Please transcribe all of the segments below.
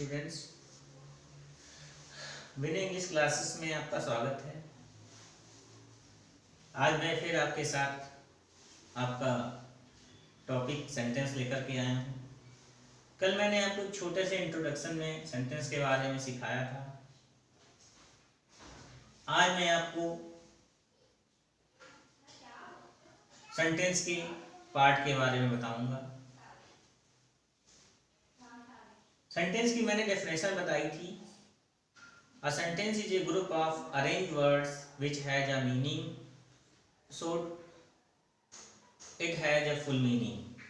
Students, win English classes में आपका स्वागत है। आज मैं फिर आपके साथ आपका टॉपिक सेंटेंस लेकर के आया हूँ। कल मैंने आपको एक छोटे से इंट्रोडक्शन में सेंटेंस के बारे में सिखाया था। आज मैं आपको सेंटेंस के पार्ट के बारे में बताऊंगा। सेंटेंस की मैंने डेफिनेशन बताई थी। A sentence is a group of arranged words which has a meaning, so it has a full meaning.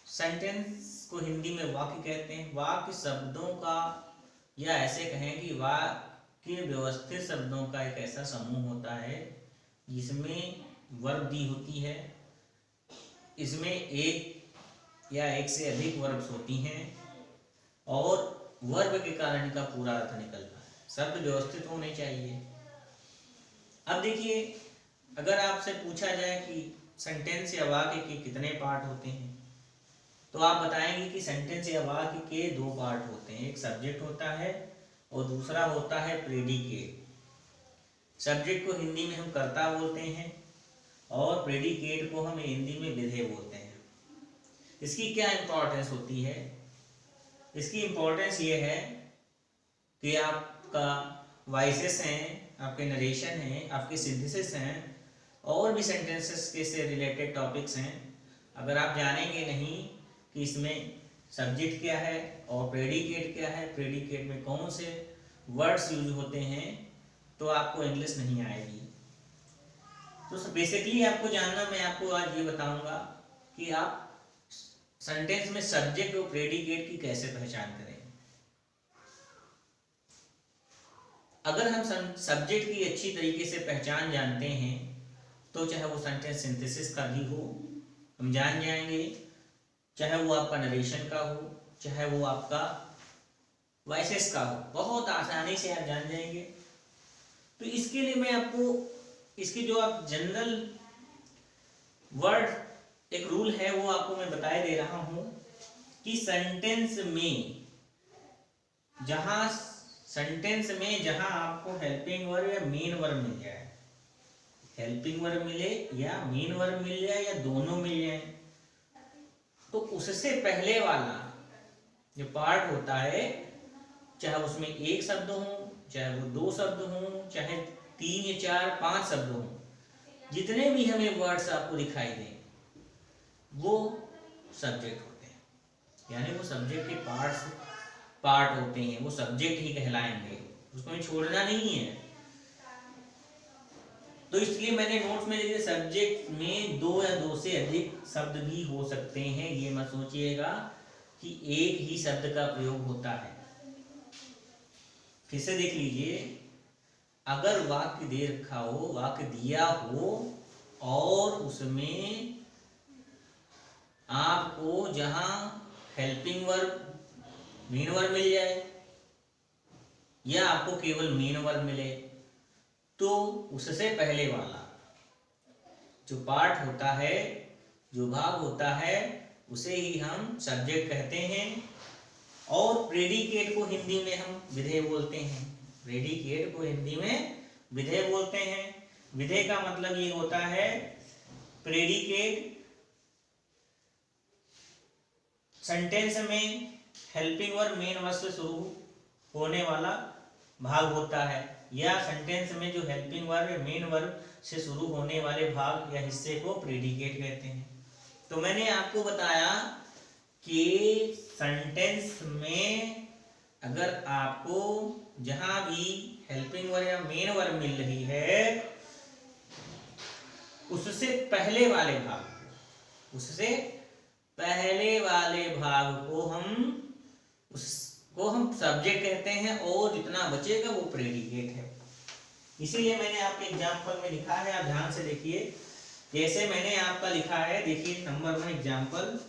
Sentence को हिंदी में वाक्य कहते हैं। वाक्य शब्दों का, या ऐसे कहें कि वाक्य व्यवस्थित शब्दों का एक ऐसा समूह होता है जिसमें वर्ब दी होती है। इसमें एक या एक से अधिक वर्ब्स होती हैं और वर्ब के कारण का पूरा अर्थ निकलता है। शब्द व्यवस्थित होने चाहिए। अब देखिए, अगर आपसे पूछा जाए कि सेंटेंस या वाक्य के कितने पार्ट होते हैं, तो आप बताएंगे कि सेंटेंस या वाक्य के दो पार्ट होते हैं। एक सब्जेक्ट होता है और दूसरा होता है प्रेडिकेट। सब्जेक्ट को हिंदी में हम कर्ता बोलते हैं और प्रेडिकेट को हम हिंदी में विधेय बोलते हैं। इसकी क्या इंपॉर्टेंस होती है? इसकी इंपॉर्टेंस ये है कि आपका वॉइसेस हैं, आपके नरेशन हैं, आपके सिंथेसिस हैं और भी सेंटेंसेस के से रिलेटेड टॉपिक्स हैं। अगर आप जानेंगे नहीं कि इसमें सब्जेक्ट क्या है और प्रेडिकेट क्या है, प्रेडिकेट में कौन से वर्ड्स यूज होते हैं, तो आपको इंग्लिश नहीं आएगी। तो बेसिकली आपको जानना, मैं आपको आज ये बताऊंगा कि आप सेंटेंस में सब्जेक्ट और प्रेडिकेट की कैसे पहचान करें। अगर हम सब्जेक्ट की अच्छी तरीके से पहचान जानते हैं तो चाहे वो सेंटेंस सिंथेसिस का भी हो, हम जान जाएंगे। चाहे वो आपका नरेशन का हो, चाहे वो आपका वॉइसेस का हो, बहुत आसानी से आप जान जाएंगे। तो इसके लिए मैं आपको इसकी जो आप जनरल वर्ड एक रूल है वो आपको मैं बताए दे रहा हूं कि सेंटेंस में जहां आपको हेल्पिंग वर्ब या मेन वर्ब मिल जाए, हेल्पिंग वर्ब मिले या मेन वर्ब मिल जाए या दोनों मिल जाए, तो उससे पहले वाला जो पार्ट होता है, चाहे उसमें एक शब्द हो, चाहे वो दो शब्द हो, चाहे 3 या 4 5 शब्द हो, जितने भी हमें वर्ड्स आपको दिखाई दें वो सब्जेक्ट होते हैं। यानी वो सब्जेक्ट के पार्ट होते हैं, वो सब्जेक्ट ही कहलाएंगे, उसको हमें छोड़ना नहीं है। तो इसलिए मैंने नोट्स में लिखे सब्जेक्ट में 2 या 2 से अधिक शब्द भी हो सकते हैं। ये मत सोचिएगा कि एक ही शब्द का प्रयोग होता है। फिर से देख लीजिए, अगर वाक्य दे रखा हो, वाक्य दिया हो और उसमें आपको जहां हेल्पिंग वर्ब मेन वर्ब मिल जाए या आपको केवल मेन वर्ब मिले, तो उससे पहले वाला जो पार्ट होता है, जो भाग होता है, उसे ही हम सब्जेक्ट कहते हैं। और प्रेडिकेट को हिंदी में हम विधेय बोलते हैं। प्रेडिकेट को हिंदी में विधेय बोलते हैं। विधेय का मतलब ये होता है, प्रेडिकेट सेंटेंस में हेल्पिंग वर्ब मेन वर्ब से शुरू होने वाला भाग होता है, या सेंटेंस में जो हेल्पिंग वर्ब या मेन वर्ब से शुरू होने वाले भाग या हिस्से को प्रेडिकेट कहते हैं। तो मैंने आपको बताया कि सेंटेंस में अगर आपको जहां भी हेल्पिंग वर्ब या मेन वर्ब मिल रही है, उससे पहले वाले भाग को हम सब्जेक्ट कहते हैं और जितना बचेगा वो प्रेडिकेट है। इसीलिए मैंने आपके एग्जाम्पल में लिखा है, आप ध्यान से देखिए। जैसे मैंने आपका लिखा है, देखिए number 1 example,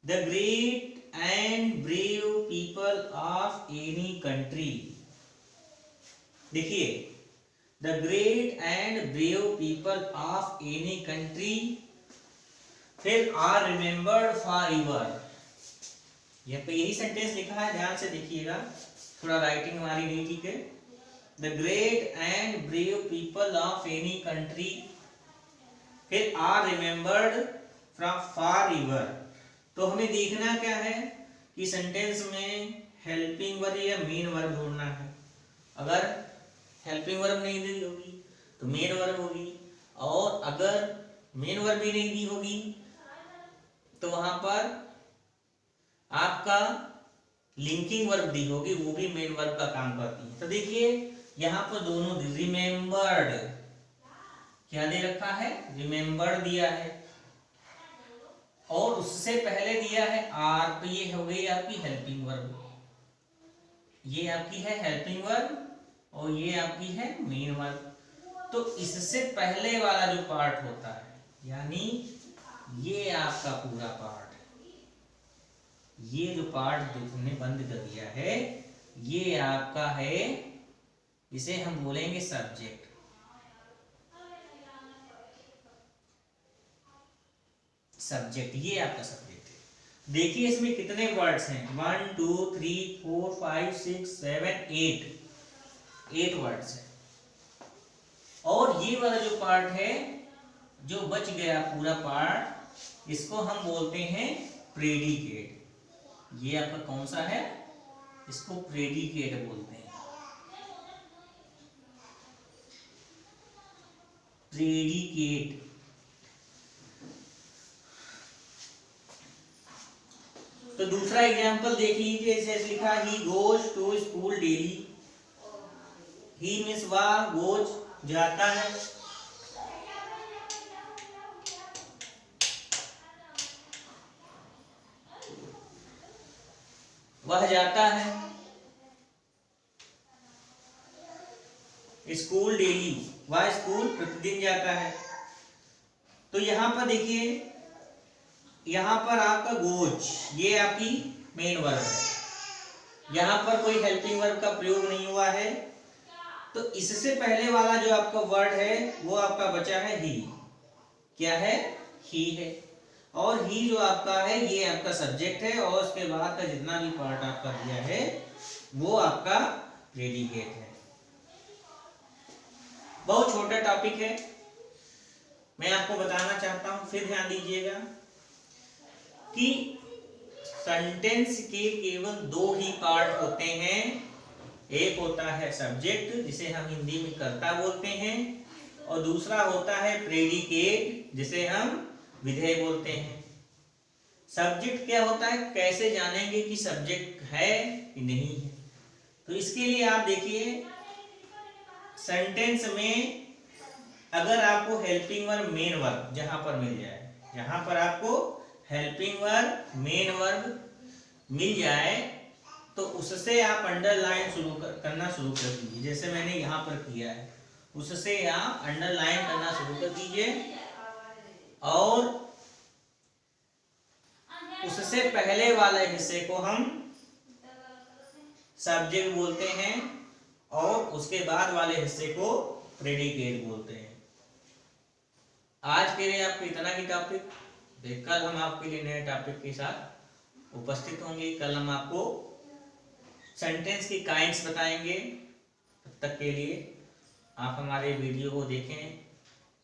the great and brave people of any country. देखिए, the great and brave people of any country, फिर आर रिमेम्बर्ड फॉर एवर। यहाँ पे यही सेंटेंस लिखा है, ध्यान से देखिएगा, थोड़ा राइटिंग हमारी नहीं ठीक है। The great and brave people of any country, फिर are remembered from far river. तो हमें देखना क्या है कि सेंटेंस में हेल्पिंग वर्ब या मेन वर्ब ढूंढना है। अगर हेल्पिंग वर्ब नहीं दी होगी तो मेन वर्ब होगी, और अगर मेन वर्ब भी नहीं दी होगी तो वहां पर आपका लिंकिंग वर्ब दी होगी, वो भी मेन वर्ब का काम करती है। तो देखिए यहाँ पर दोनों रिमेम्बर्ड क्या दे रखा है, रिमेम्बर्ड दिया है, और उससे पहले दिया है आर, तो ये हो गई आपकी हेल्पिंग वर्ब, ये आपकी है हेल्पिंग वर्ब और ये आपकी है मेन वर्ब। तो इससे पहले वाला जो पार्ट होता है, यानी ये आपका पूरा पार्ट, ये जो पार्ट हमने बंद कर दिया है, ये आपका है, इसे हम बोलेंगे सब्जेक्ट। सब्जेक्ट, ये आपका सब्जेक्ट है। देखिए इसमें कितने वर्ड्स हैं, 1 2 3 4 5 6 7 8 वर्ड्स हैं। और ये वाला जो पार्ट है जो बच गया पूरा पार्ट, इसको हम बोलते हैं प्रेडिकेट। ये आपका कौन सा है, इसको प्रेडिकेट बोलते हैं, प्रेडिकेट। तो दूसरा एग्जांपल देख लीजिए, जैसे लिखा he goes to school daily. He means वह, गोज जाता है, वह जाता है स्कूल डेली, वह स्कूल प्रतिदिन जाता है। तो यहां पर देखिए, यहां पर आपका गोज, ये आपकी मेन वर्ब है, यहां पर कोई हेल्पिंग वर्ब का प्रयोग नहीं हुआ है। तो इससे पहले वाला जो आपका वर्ड है वो आपका बचा है ही, क्या है, ही है, और ही जो आपका है ये आपका सब्जेक्ट है, और उसके बाद का जितना भी पार्ट आपका दिया है वो आपका प्रेडिकेट है। बहुत छोटा टॉपिक है, मैं आपको बताना चाहता हूं, फिर ध्यान दीजिएगा कि सेंटेंस के केवल दो ही पार्ट होते हैं। एक होता है सब्जेक्ट, जिसे हम हिंदी में कर्ता बोलते हैं, और दूसरा होता है प्रेडिकेट, जिसे हम विधेय बोलते हैं। सब्जेक्ट क्या होता है, कैसे जानेंगे कि सब्जेक्ट है कि नहीं है? तो इसके लिए आप देखिए, सेंटेंस में अगर आपको हेल्पिंग वर्ब मेन वर्ब जहां पर मिल जाए, जहां पर आपको हेल्पिंग वर्ब मेन वर्ब मिल जाए, तो उससे आप अंडरलाइन करना शुरू कर दीजिए, जैसे मैंने यहाँ पर किया है, उससे आप अंडरलाइन करना शुरू कर दीजिए, और उससे पहले वाले हिस्से को हम सब्जेक्ट बोलते हैं, और उसके बाद वाले हिस्से को प्रेडिकेट बोलते हैं। आज के लिए आपको इतना ही टॉपिक, कल हम आपके लिए नए टॉपिक के साथ उपस्थित होंगे। कल हम आपको सेंटेंस की काइंड्स बताएंगे। तब तक के लिए आप हमारे वीडियो को देखें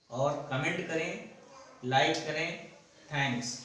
और कमेंट करें, लाइक करें। थैंक्स।